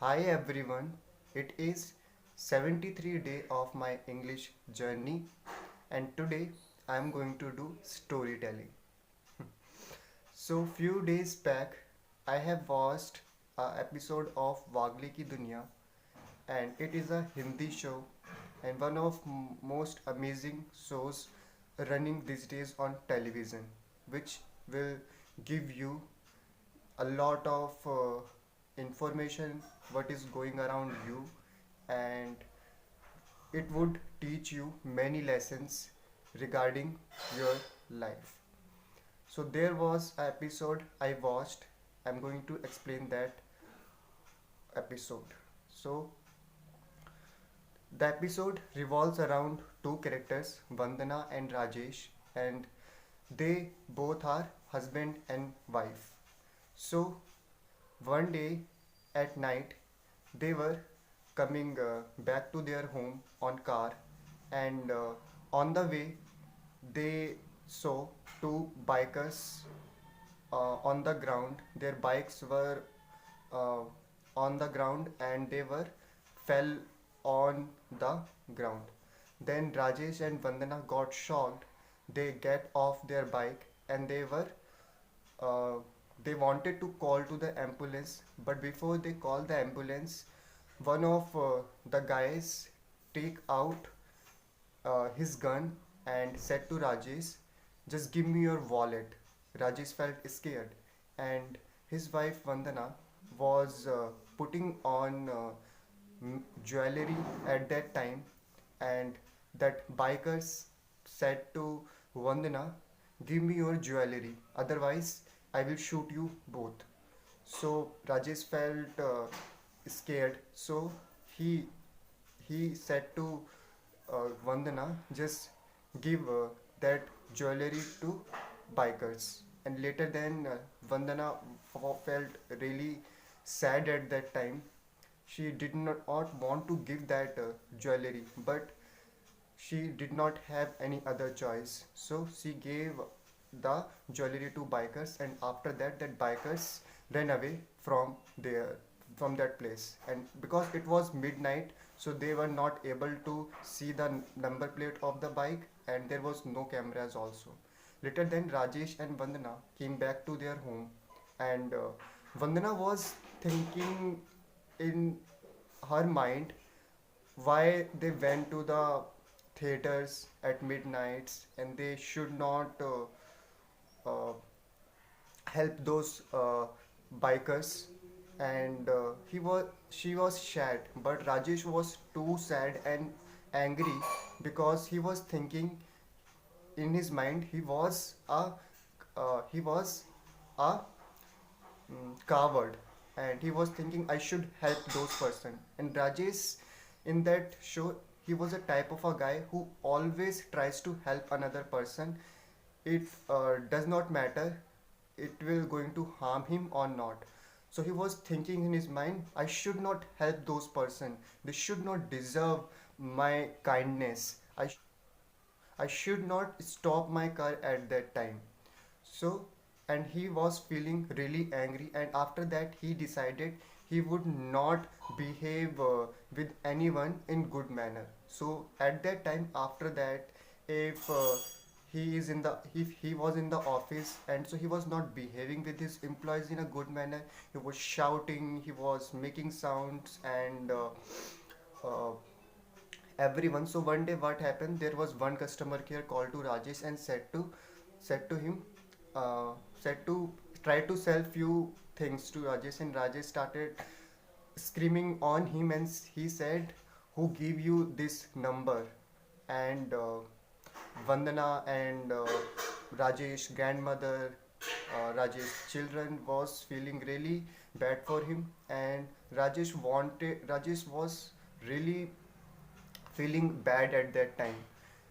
Hi everyone, it is 73 day of my English journey and today I am going to do storytelling. So few days back I have watched a episode of Wagli Ki Dunya and it is a Hindi show and one of most amazing shows running these days on television which will give you a lot of information what is going around you and it would teach you many lessons regarding your life. So there was an episode I watched. I'm going to explain that episode. So the episode revolves around two characters, Vandana and Rajesh, and they both are husband and wife. So one day at night they were coming back to their home on car and on the way they saw two bikers on the ground. Their bikes were uh, on the ground and they were fell on the ground. Then Rajesh and Vandana got shocked. They get off their bike and uh, they wanted to call to the ambulance, but before they call the ambulance, one of the guys take out his gun and said to Rajesh, "Just give me your wallet." Rajesh felt scared, and his wife Vandana was putting on jewelry at that time, and that bikers said to Vandana, "Give me your jewelry, otherwise I will shoot you both." So Rajesh felt scared. So he he said to Vandana, "Just give that jewelry to bikers." And later then Vandana felt really sad at that time. She did not want to give that jewelry, but she did not have any other choice. So she gave the jewelry to bikers, and after that, that bikers ran away there, from that place. And because it was midnight, so they were not able to see the number plate of the bike, and there was no cameras also. Later, then Rajesh and Vandana came back to their home, and Vandana was thinking in her mind why they went to the theaters at midnights and they should not uh, help those bikers. And she was sad, but Rajesh was too sad and angry because he was thinking in his mind he was a coward, and he was thinking I should help those person. And Rajesh in that show, he was a type of a guy who always tries to help another person. It does not matter it will going to harm him or not. So he was thinking in his mind, I should not help those person, they should not deserve my kindness. I should not stop my car at that time. So, and he was feeling really angry, and after that, he decided he would not behave with anyone in good manner. So, at that time, after that, if if he was in the office and so he was not behaving with his employees in a good manner, he was shouting, he was making sounds, and uh, everyone. So one day what happened, there was one customer care called to Rajesh and said to him, uh, said to try to sell few things to Rajesh, and Rajesh started screaming on him, and he said, who gave you this number? And Vandana and Rajesh grandmother, Rajesh children was feeling really bad for him, and Rajesh was really feeling bad at that time.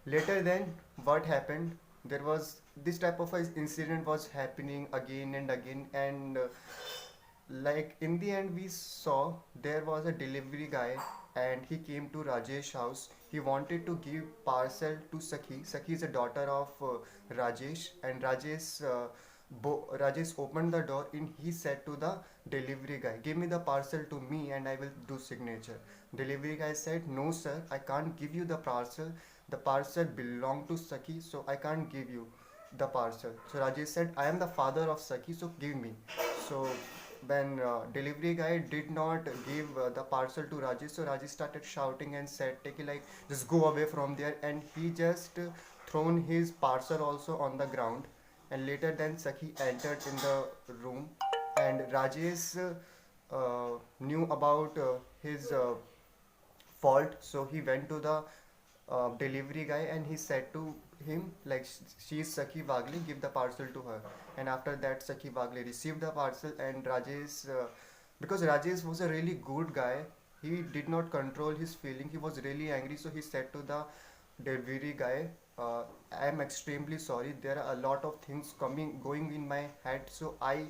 Later then, what happened? There was this type of a incident was happening again and again, and like in the end, we saw there was a delivery guy, and he came to Rajesh house. He wanted to give parcel to Sakhi. Sakhi is a daughter of Rajesh, and Rajesh opened the door and he said to the delivery guy, give me the parcel to me and I will do signature. Delivery guy said, no sir, I can't give you the parcel. The parcel belong to Saki, so I can't give you the parcel. So Rajesh said, I am the father of Saki, so give me. So when delivery guy did not give the parcel to Rajesh, so Rajesh started shouting and said, take it like, just go away from there. And he just thrown his parcel also on the ground. And later then Saki entered in the room, and Rajesh knew about his fault, so he went to the delivery guy and he said to him like, she is Saki Wagli, give the parcel to her. And after that Saki Wagli received the parcel, and Rajesh, because Rajesh was a really good guy, he did not control his feeling, he was really angry, so he said to the delivery guy, I am extremely sorry, there are a lot of things coming going in my head, so I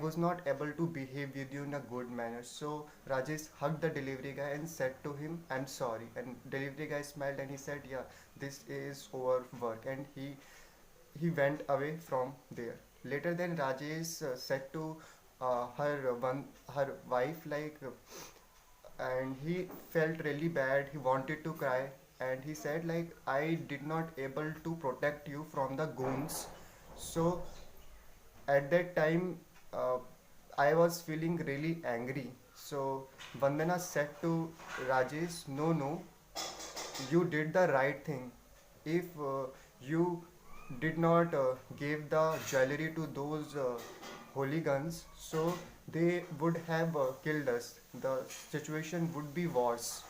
was not able to behave with you in a good manner. So Rajesh hugged the delivery guy and said to him, I'm sorry. And delivery guy smiled and he said, yeah, this is our work. And he went away from there. Later then Rajesh said to her wife like, and he felt really bad. He wanted to cry, and he said like, I did not able to protect you from the goons. So at that time, uh, I was feeling really angry. So Vandana said to Rajesh, no, no, you did the right thing. If you did not give the jewelry to those hooligans, so they would have killed us. The situation would be worse.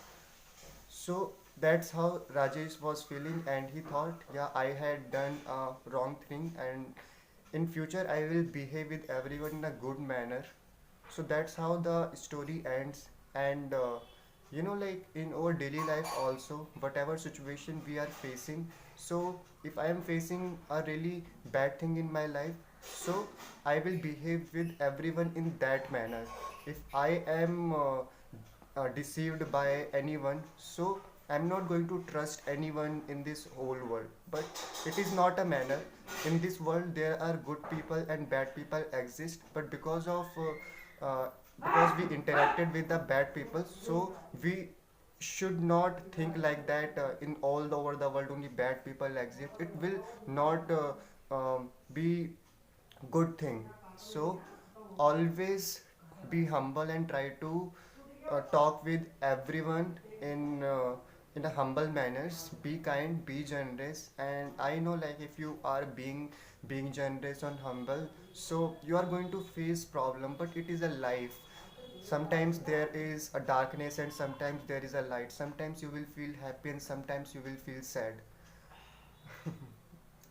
So that's how Rajesh was feeling, and he thought, yeah, I had done a wrong thing, and in future I will behave with everyone in a good manner. So that's how the story ends. And like in our daily life also, whatever situation we are facing, so if I am facing a really bad thing in my life, so I will behave with everyone in that manner. If I am deceived by anyone, so I'm not going to trust anyone in this whole world. But it is not a manner. In this world, there are good people and bad people exist. But because we interacted with the bad people, so we should not think like that. In all over the world, only bad people exist. It will not be good thing. So always be humble and try to talk with everyone in a humble manners. Be kind, be generous, and I know like if you are being generous and humble, so you are going to face problem, but it is a life. Sometimes there is a darkness and sometimes there is a light. Sometimes you will feel happy and sometimes you will feel sad.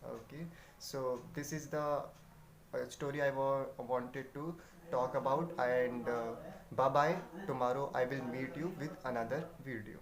Okay, so this is the story I wanted to talk about, and bye bye. Tomorrow I will meet you with another video.